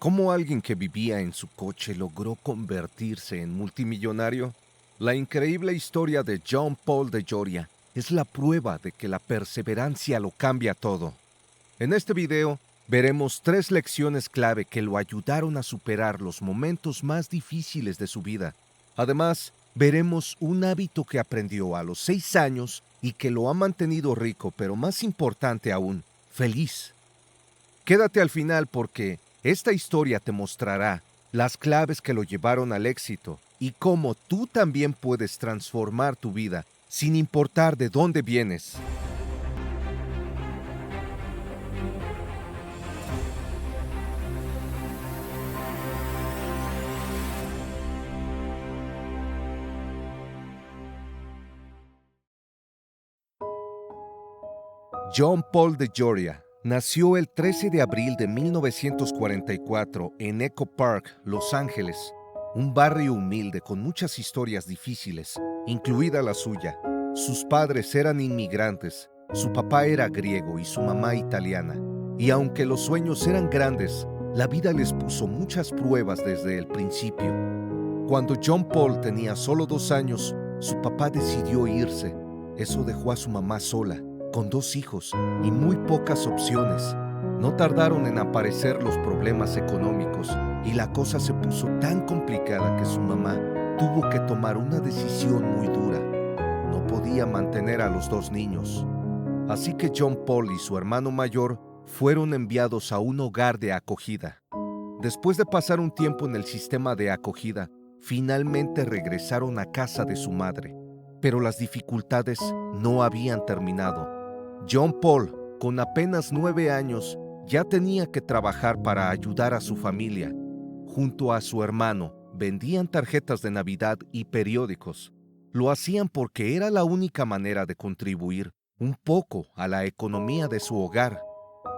¿Cómo alguien que vivía en su coche logró convertirse en multimillonario? La increíble historia de John Paul de Joria es la prueba de que la perseverancia lo cambia todo. En este video veremos 3 lecciones clave que lo ayudaron a superar los momentos más difíciles de su vida. Además, veremos un hábito que aprendió a los 6 años y que lo ha mantenido rico, pero más importante aún, feliz. Quédate al final porque esta historia te mostrará las claves que lo llevaron al éxito y cómo tú también puedes transformar tu vida sin importar de dónde vienes. John Paul de Joria nació el 13 de abril de 1944 en Echo Park, Los Ángeles, un barrio humilde con muchas historias difíciles, incluida la suya. Sus padres eran inmigrantes, su papá era griego y su mamá italiana, y aunque los sueños eran grandes, la vida les puso muchas pruebas desde el principio. Cuando John Paul tenía solo 2 años, su papá decidió irse. Eso dejó a su mamá sola, con 2 hijos y muy pocas opciones. No tardaron en aparecer los problemas económicos y la cosa se puso tan complicada que su mamá tuvo que tomar una decisión muy dura. No podía mantener a los 2 niños. Así que John Paul y su hermano mayor fueron enviados a un hogar de acogida. Después de pasar un tiempo en el sistema de acogida, finalmente regresaron a casa de su madre. Pero las dificultades no habían terminado. John Paul, con apenas 9 años, ya tenía que trabajar para ayudar a su familia. Junto a su hermano, vendían tarjetas de Navidad y periódicos. Lo hacían porque era la única manera de contribuir un poco a la economía de su hogar.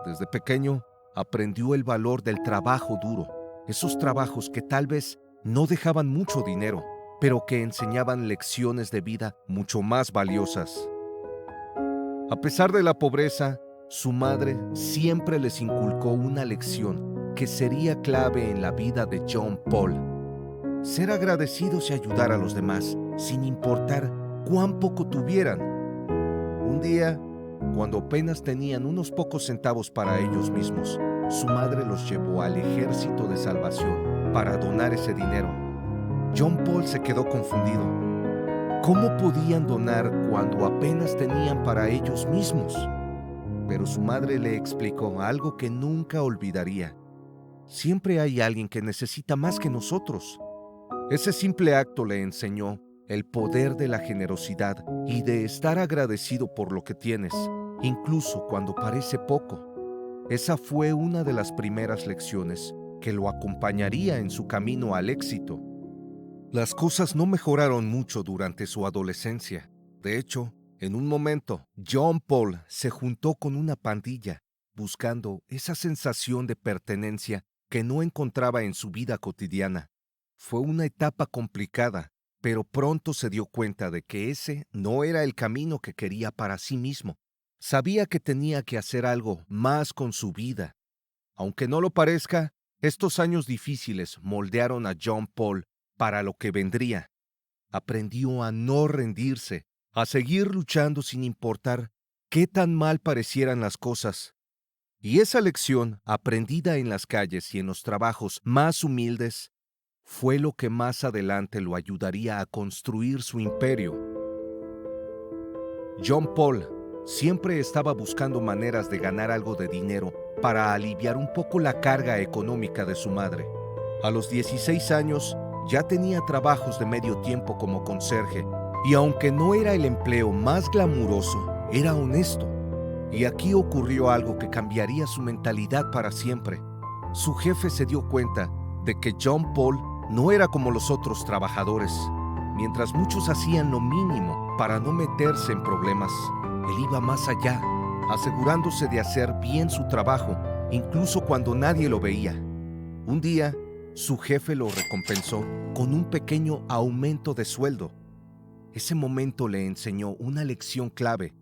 Desde pequeño, aprendió el valor del trabajo duro, esos trabajos que tal vez no dejaban mucho dinero, pero que enseñaban lecciones de vida mucho más valiosas. A pesar de la pobreza, su madre siempre les inculcó una lección que sería clave en la vida de John Paul: ser agradecidos y ayudar a los demás, sin importar cuán poco tuvieran. Un día, cuando apenas tenían unos pocos centavos para ellos mismos, su madre los llevó al Ejército de Salvación para donar ese dinero. John Paul se quedó confundido. ¿Cómo podían donar cuando apenas tenían para ellos mismos? Pero su madre le explicó algo que nunca olvidaría. Siempre hay alguien que necesita más que nosotros. Ese simple acto le enseñó el poder de la generosidad y de estar agradecido por lo que tienes, incluso cuando parece poco. Esa fue una de las primeras lecciones que lo acompañaría en su camino al éxito. Las cosas no mejoraron mucho durante su adolescencia. De hecho, en un momento, John Paul se juntó con una pandilla, buscando esa sensación de pertenencia que no encontraba en su vida cotidiana. Fue una etapa complicada, pero pronto se dio cuenta de que ese no era el camino que quería para sí mismo. Sabía que tenía que hacer algo más con su vida. Aunque no lo parezca, estos años difíciles moldearon a John Paul para lo que vendría. Aprendió a no rendirse, a seguir luchando sin importar qué tan mal parecieran las cosas. Y esa lección, aprendida en las calles y en los trabajos más humildes, fue lo que más adelante lo ayudaría a construir su imperio. John Paul siempre estaba buscando maneras de ganar algo de dinero para aliviar un poco la carga económica de su madre. A los 16 años ya tenía trabajos de medio tiempo como conserje, y aunque no era el empleo más glamuroso, era honesto. Y aquí ocurrió algo que cambiaría su mentalidad para siempre. Su jefe se dio cuenta de que John Paul no era como los otros trabajadores. Mientras muchos hacían lo mínimo para no meterse en problemas, él iba más allá, asegurándose de hacer bien su trabajo, incluso cuando nadie lo veía. Un día, su jefe lo recompensó con un pequeño aumento de sueldo. Ese momento le enseñó una lección clave.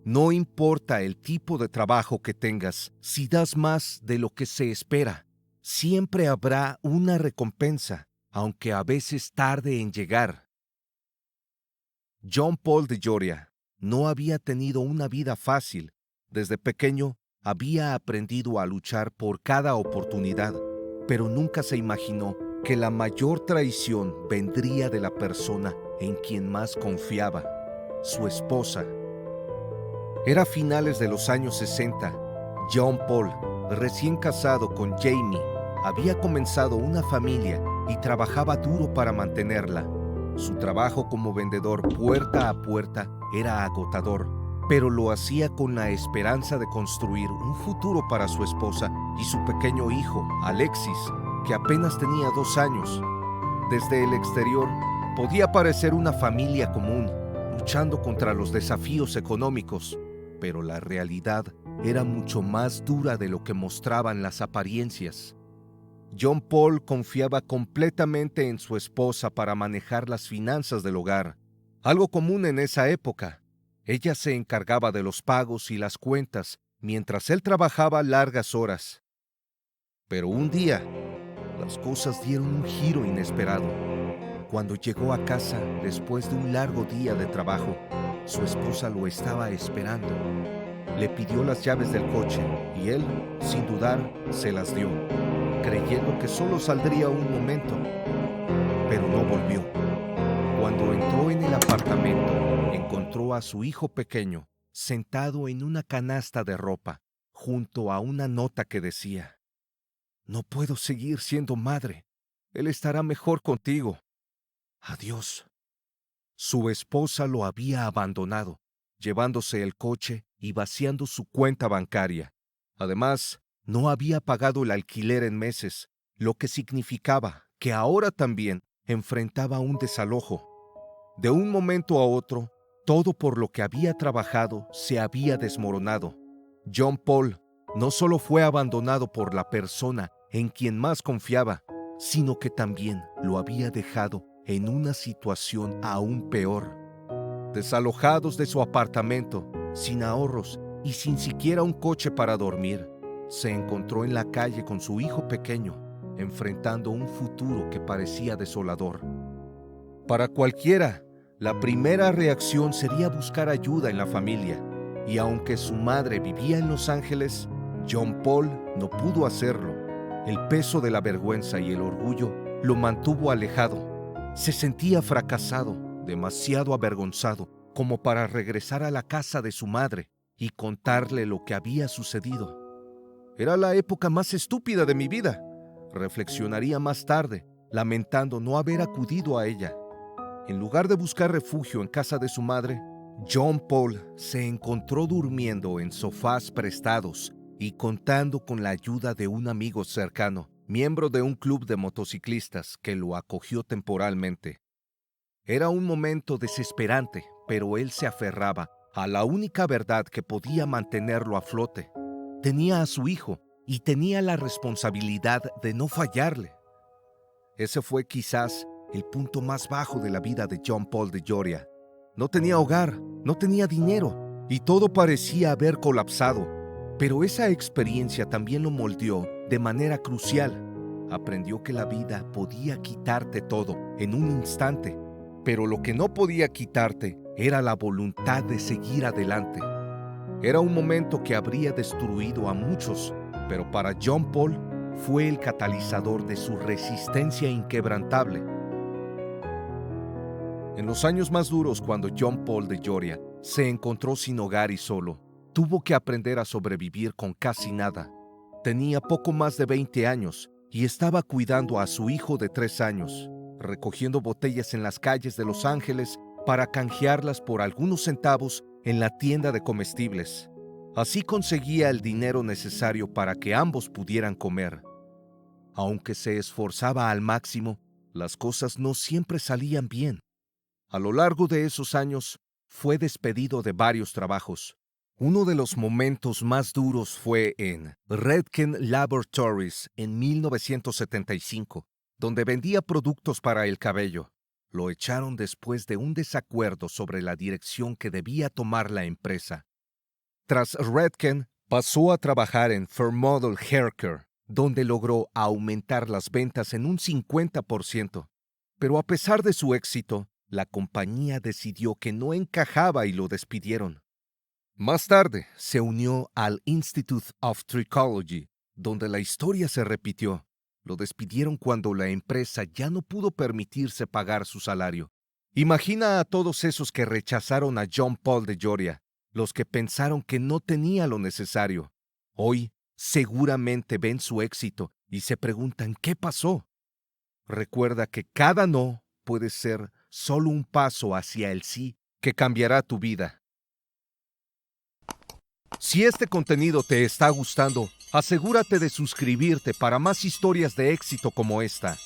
No importa el tipo de trabajo que tengas, si das más de lo que se espera, Siempre habrá una recompensa, aunque a veces tarde en llegar. John Paul DeJoria no había tenido una vida fácil. Desde pequeño había aprendido a luchar por cada oportunidad, pero nunca se imaginó que la mayor traición vendría de la persona en quien más confiaba, su esposa. Era finales de los años 60. John Paul, recién casado con Jamie, había comenzado una familia y trabajaba duro para mantenerla. Su trabajo como vendedor puerta a puerta era agotador, pero lo hacía con la esperanza de construir un futuro para su esposa y su pequeño hijo, Alexis, que apenas tenía 2 años. Desde el exterior, podía parecer una familia común, luchando contra los desafíos económicos, pero la realidad era mucho más dura de lo que mostraban las apariencias. John Paul confiaba completamente en su esposa para manejar las finanzas del hogar, algo común en esa época. Ella se encargaba de los pagos y las cuentas, mientras él trabajaba largas horas. Pero un día, las cosas dieron un giro inesperado. Cuando llegó a casa después de un largo día de trabajo, su esposa lo estaba esperando. Le pidió las llaves del coche y él, sin dudar, se las dio, creyendo que solo saldría un momento, pero no volvió. Cuando entró en el apartamento, encontró a su hijo pequeño sentado en una canasta de ropa, junto a una nota que decía: «No puedo seguir siendo madre. Él estará mejor contigo. Adiós». Su esposa lo había abandonado, llevándose el coche y vaciando su cuenta bancaria. Además, no había pagado el alquiler en meses, lo que significaba que ahora también enfrentaba un desalojo. De un momento a otro, todo por lo que había trabajado se había desmoronado. John Paul no solo fue abandonado por la persona en quien más confiaba, sino que también lo había dejado en una situación aún peor. Desalojados de su apartamento, sin ahorros y sin siquiera un coche para dormir, se encontró en la calle con su hijo pequeño, enfrentando un futuro que parecía desolador. Para cualquiera, la primera reacción sería buscar ayuda en la familia, y aunque su madre vivía en Los Ángeles, John Paul no pudo hacerlo. El peso de la vergüenza y el orgullo lo mantuvo alejado. Se sentía fracasado, demasiado avergonzado, como para regresar a la casa de su madre y contarle lo que había sucedido. Era la época más estúpida de mi vida, reflexionaría más tarde, lamentando no haber acudido a ella. En lugar de buscar refugio en casa de su madre, John Paul se encontró durmiendo en sofás prestados y contando con la ayuda de un amigo cercano, miembro de un club de motociclistas que lo acogió temporalmente. Era un momento desesperante, pero él se aferraba a la única verdad que podía mantenerlo a flote. Tenía a su hijo y tenía la responsabilidad de no fallarle. Ese fue quizás el punto más bajo de la vida de John Paul DeJoria. No tenía hogar, no tenía dinero y todo parecía haber colapsado. Pero esa experiencia también lo moldeó de manera crucial. Aprendió que la vida podía quitarte todo en un instante, pero lo que no podía quitarte era la voluntad de seguir adelante. Era un momento que habría destruido a muchos, pero para John Paul fue el catalizador de su resistencia inquebrantable. En los años más duros, cuando John Paul DeJoria se encontró sin hogar y solo, tuvo que aprender a sobrevivir con casi nada. Tenía poco más de 20 años y estaba cuidando a su hijo de 3 años, recogiendo botellas en las calles de Los Ángeles para canjearlas por algunos centavos en la tienda de comestibles. Así conseguía el dinero necesario para que ambos pudieran comer. Aunque se esforzaba al máximo, las cosas no siempre salían bien. A lo largo de esos años, fue despedido de varios trabajos. Uno de los momentos más duros fue en Redken Laboratories en 1975, donde vendía productos para el cabello. Lo echaron después de un desacuerdo sobre la dirección que debía tomar la empresa. Tras Redken, pasó a trabajar en Fair Model Hair Care, donde logró aumentar las ventas en un 50%. Pero a pesar de su éxito, la compañía decidió que no encajaba y lo despidieron. Más tarde, se unió al Institute of Trichology, donde la historia se repitió. Lo despidieron cuando la empresa ya no pudo permitirse pagar su salario. Imagina a todos esos que rechazaron a John Paul DeJoria, los que pensaron que no tenía lo necesario. Hoy, seguramente ven su éxito y se preguntan qué pasó. Recuerda que cada no puede ser solo un paso hacia el sí que cambiará tu vida. Si este contenido te está gustando, asegúrate de suscribirte para más historias de éxito como esta.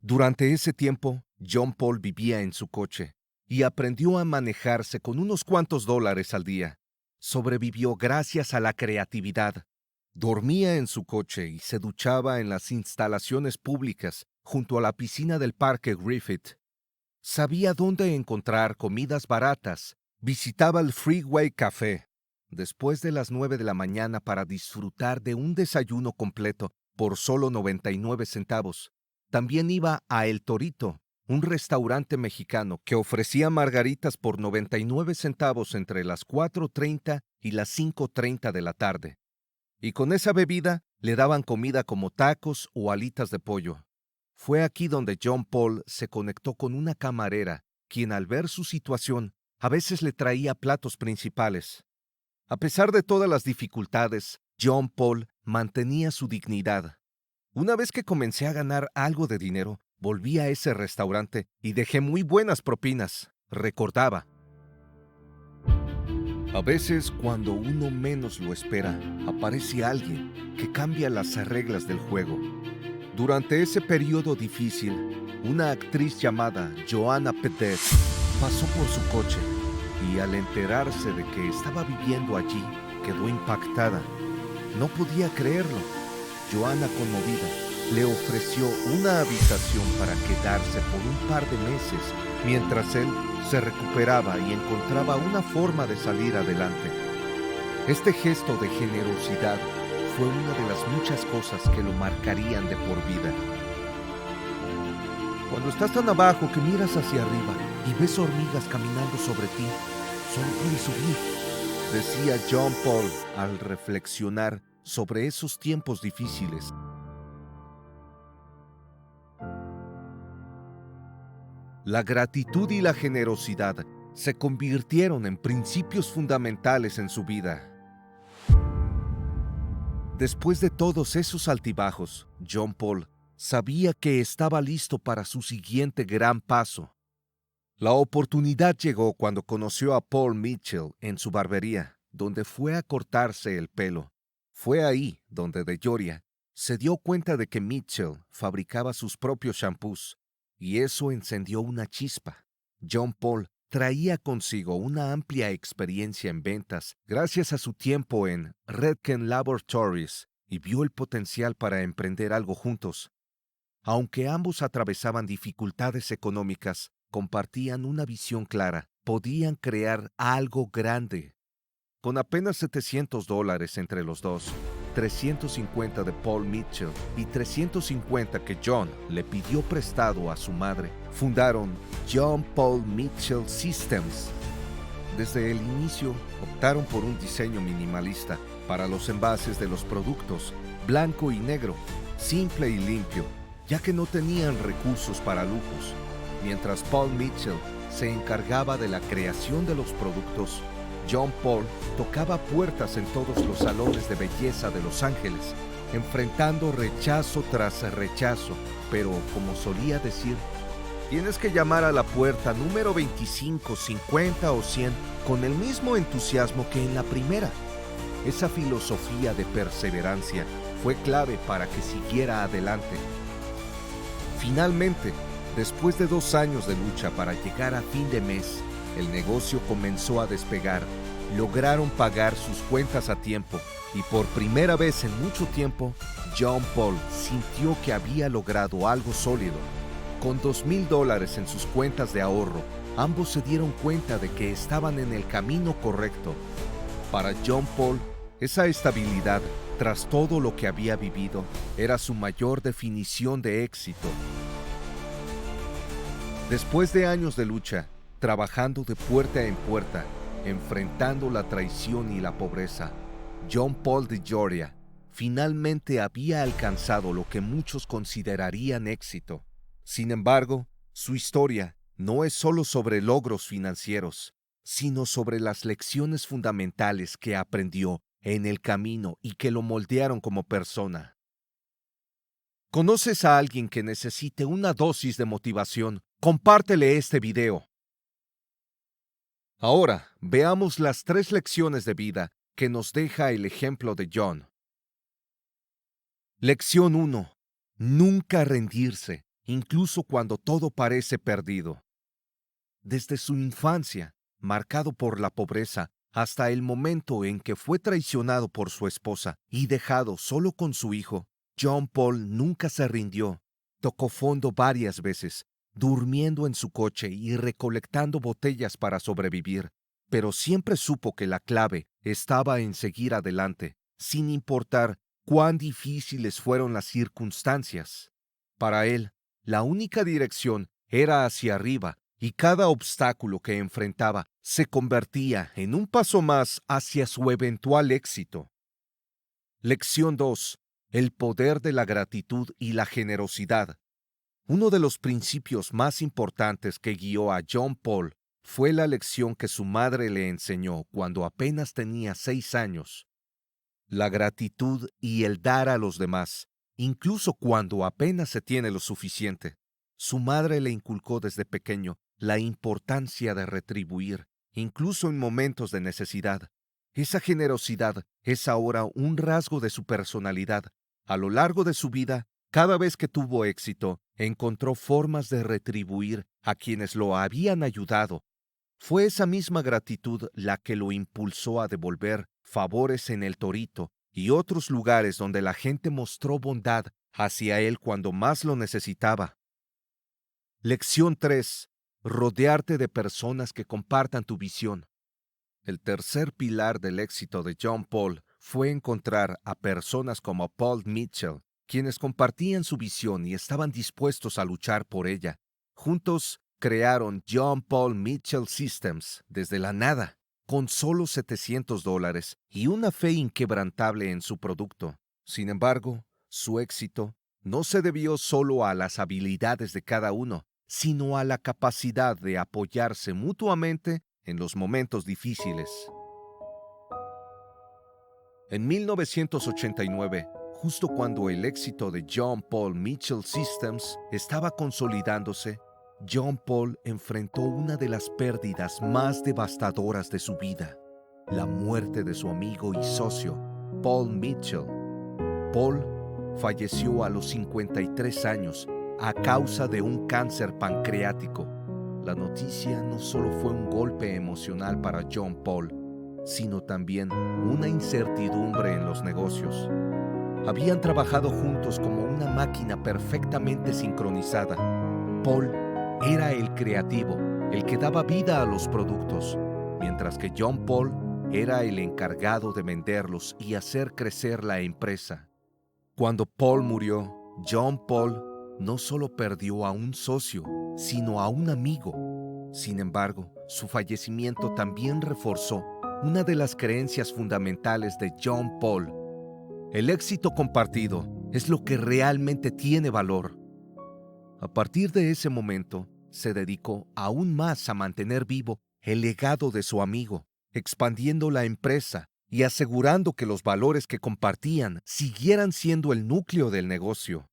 Durante ese tiempo, John Paul vivía en su coche y aprendió a manejarse con unos cuantos dólares al día. Sobrevivió gracias a la creatividad. Dormía en su coche y se duchaba en las instalaciones públicas junto a la piscina del Parque Griffith. Sabía dónde encontrar comidas baratas. Visitaba el Freeway Café después de las 9 de la mañana para disfrutar de un desayuno completo por solo 99 centavos. También iba a El Torito, un restaurante mexicano que ofrecía margaritas por 99 centavos entre las 4:30 y las 5:30 de la tarde. Y con esa bebida le daban comida como tacos o alitas de pollo. Fue aquí donde John Paul se conectó con una camarera, quien al ver su situación, a veces le traía platos principales. A pesar de todas las dificultades, John Paul mantenía su dignidad. Una vez que comencé a ganar algo de dinero, volví a ese restaurante y dejé muy buenas propinas, recordaba. A veces, cuando uno menos lo espera, aparece alguien que cambia las reglas del juego. Durante ese periodo difícil, una actriz llamada Joanna Pedet pasó por su coche y al enterarse de que estaba viviendo allí, quedó impactada. No podía creerlo. Joanna, conmovida, le ofreció una habitación para quedarse por un par de meses mientras él se recuperaba y encontraba una forma de salir adelante. Este gesto de generosidad fue una de las muchas cosas que lo marcarían de por vida. Cuando estás tan abajo que miras hacia arriba y ves hormigas caminando sobre ti, solo puedes subir, decía John Paul al reflexionar sobre esos tiempos difíciles. La gratitud y la generosidad se convirtieron en principios fundamentales en su vida. Después de todos esos altibajos, John Paul sabía que estaba listo para su siguiente gran paso. La oportunidad llegó cuando conoció a Paul Mitchell en su barbería, donde fue a cortarse el pelo. Fue ahí donde DeJoria se dio cuenta de que Mitchell fabricaba sus propios shampoos, y eso encendió una chispa. John Paul traía consigo una amplia experiencia en ventas gracias a su tiempo en Redken Laboratories y vio el potencial para emprender algo juntos. Aunque ambos atravesaban dificultades económicas, compartían una visión clara. Podían crear algo grande. Con apenas $700 entre los dos, 350 de Paul Mitchell y 350 que John le pidió prestado a su madre, fundaron John Paul Mitchell Systems. Desde el inicio optaron por un diseño minimalista para los envases de los productos, blanco y negro, simple y limpio, ya que no tenían recursos para lujos. Mientras Paul Mitchell se encargaba de la creación de los productos, John Paul tocaba puertas en todos los salones de belleza de Los Ángeles, enfrentando rechazo tras rechazo, pero como solía decir, tienes que llamar a la puerta número 25, 50 o 100 con el mismo entusiasmo que en la primera. Esa filosofía de perseverancia fue clave para que siguiera adelante. Finalmente, después de 2 años de lucha para llegar a fin de mes, el negocio comenzó a despegar. Lograron pagar sus cuentas a tiempo y por primera vez en mucho tiempo, John Paul sintió que había logrado algo sólido. Con $2,000 en sus cuentas de ahorro, ambos se dieron cuenta de que estaban en el camino correcto. Para John Paul, esa estabilidad Tras todo lo que había vivido, era su mayor definición de éxito. Después de años de lucha, trabajando de puerta en puerta, enfrentando la traición y la pobreza, John Paul DeJoria finalmente había alcanzado lo que muchos considerarían éxito. Sin embargo, su historia no es solo sobre logros financieros, sino sobre las lecciones fundamentales que aprendió en el camino y que lo moldearon como persona. ¿Conoces a alguien que necesite una dosis de motivación? Compártele este video. Ahora, veamos las 3 lecciones de vida que nos deja el ejemplo de John. Lección 1. Nunca rendirse, incluso cuando todo parece perdido. Desde su infancia, marcado por la pobreza, hasta el momento en que fue traicionado por su esposa y dejado solo con su hijo, John Paul nunca se rindió. Tocó fondo varias veces, durmiendo en su coche y recolectando botellas para sobrevivir, pero siempre supo que la clave estaba en seguir adelante, sin importar cuán difíciles fueron las circunstancias. Para él, la única dirección era hacia arriba, y cada obstáculo que enfrentaba se convertía en un paso más hacia su eventual éxito. Lección 2. El poder de la gratitud y la generosidad. Uno de los principios más importantes que guió a John Paul fue la lección que su madre le enseñó cuando apenas tenía 6 años. La gratitud y el dar a los demás, incluso cuando apenas se tiene lo suficiente. Su madre le inculcó desde pequeño la importancia de retribuir, incluso en momentos de necesidad. Esa generosidad es ahora un rasgo de su personalidad. A lo largo de su vida, cada vez que tuvo éxito, encontró formas de retribuir a quienes lo habían ayudado. Fue esa misma gratitud la que lo impulsó a devolver favores en el Torito y otros lugares donde la gente mostró bondad hacia él cuando más lo necesitaba. Lección 3. Rodearte de personas que compartan tu visión. El tercer pilar del éxito de John Paul fue encontrar a personas como Paul Mitchell, quienes compartían su visión y estaban dispuestos a luchar por ella. Juntos crearon John Paul Mitchell Systems desde la nada, con solo $700 y una fe inquebrantable en su producto. Sin embargo, su éxito no se debió solo a las habilidades de cada uno, sino a la capacidad de apoyarse mutuamente en los momentos difíciles. En 1989, justo cuando el éxito de John Paul Mitchell Systems estaba consolidándose, John Paul enfrentó una de las pérdidas más devastadoras de su vida, la muerte de su amigo y socio, Paul Mitchell. Paul falleció a los 53 años a causa de un cáncer pancreático. La noticia no solo fue un golpe emocional para John Paul, sino también una incertidumbre en los negocios. Habían trabajado juntos como una máquina perfectamente sincronizada. Paul era el creativo, el que daba vida a los productos, mientras que John Paul era el encargado de venderlos y hacer crecer la empresa. Cuando Paul murió, John Paul no solo perdió a un socio, sino a un amigo. Sin embargo, su fallecimiento también reforzó una de las creencias fundamentales de John Paul. El éxito compartido es lo que realmente tiene valor. A partir de ese momento, se dedicó aún más a mantener vivo el legado de su amigo, expandiendo la empresa y asegurando que los valores que compartían siguieran siendo el núcleo del negocio.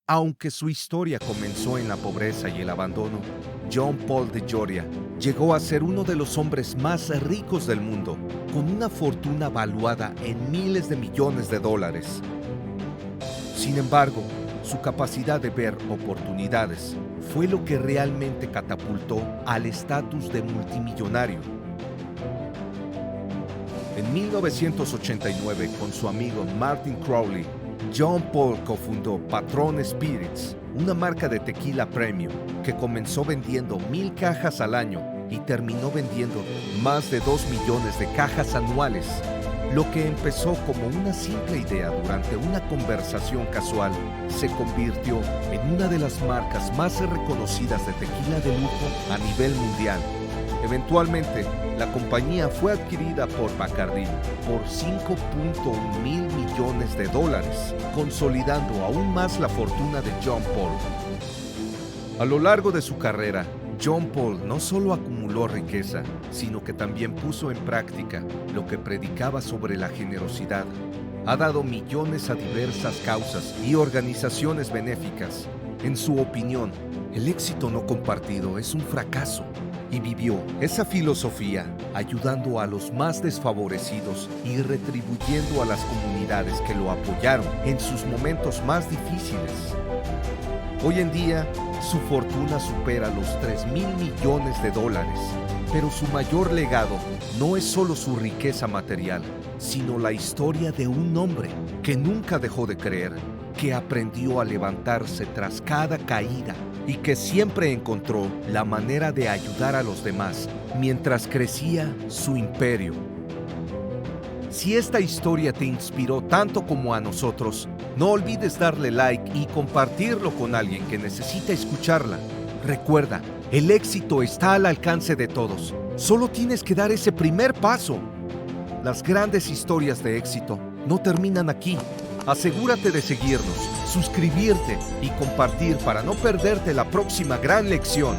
Aunque su historia comenzó en la pobreza y el abandono, John Paul DeJoria llegó a ser uno de los hombres más ricos del mundo, con una fortuna valuada en miles de millones de dólares. Sin embargo, su capacidad de ver oportunidades fue lo que realmente catapultó al estatus de multimillonario. En 1989, con su amigo Martin Crowley, John Paul cofundó Patrón Spirits, una marca de tequila premium que comenzó vendiendo 1,000 cajas al año y terminó vendiendo más de 2 millones de cajas anuales. Lo que empezó como una simple idea durante una conversación casual se convirtió en una de las marcas más reconocidas de tequila de lujo a nivel mundial. Eventualmente, la compañía fue adquirida por Bacardi por $5.1 mil millones, consolidando aún más la fortuna de John Paul. A lo largo de su carrera, John Paul no solo acumuló riqueza, sino que también puso en práctica lo que predicaba sobre la generosidad. Ha dado millones a diversas causas y organizaciones benéficas. En su opinión, el éxito no compartido es un fracaso, y vivió esa filosofía ayudando a los más desfavorecidos y retribuyendo a las comunidades que lo apoyaron en sus momentos más difíciles. Hoy en día, su fortuna supera los $3.000 millones, pero su mayor legado no es solo su riqueza material, sino la historia de un hombre que nunca dejó de creer, que aprendió a levantarse tras cada caída y que siempre encontró la manera de ayudar a los demás mientras crecía su imperio. Si esta historia te inspiró tanto como a nosotros, no olvides darle like y compartirlo con alguien que necesita escucharla. Recuerda, el éxito está al alcance de todos. Solo tienes que dar ese primer paso. Las grandes historias de éxito no terminan aquí. Asegúrate de seguirnos, suscribirte y compartir para no perderte la próxima gran lección.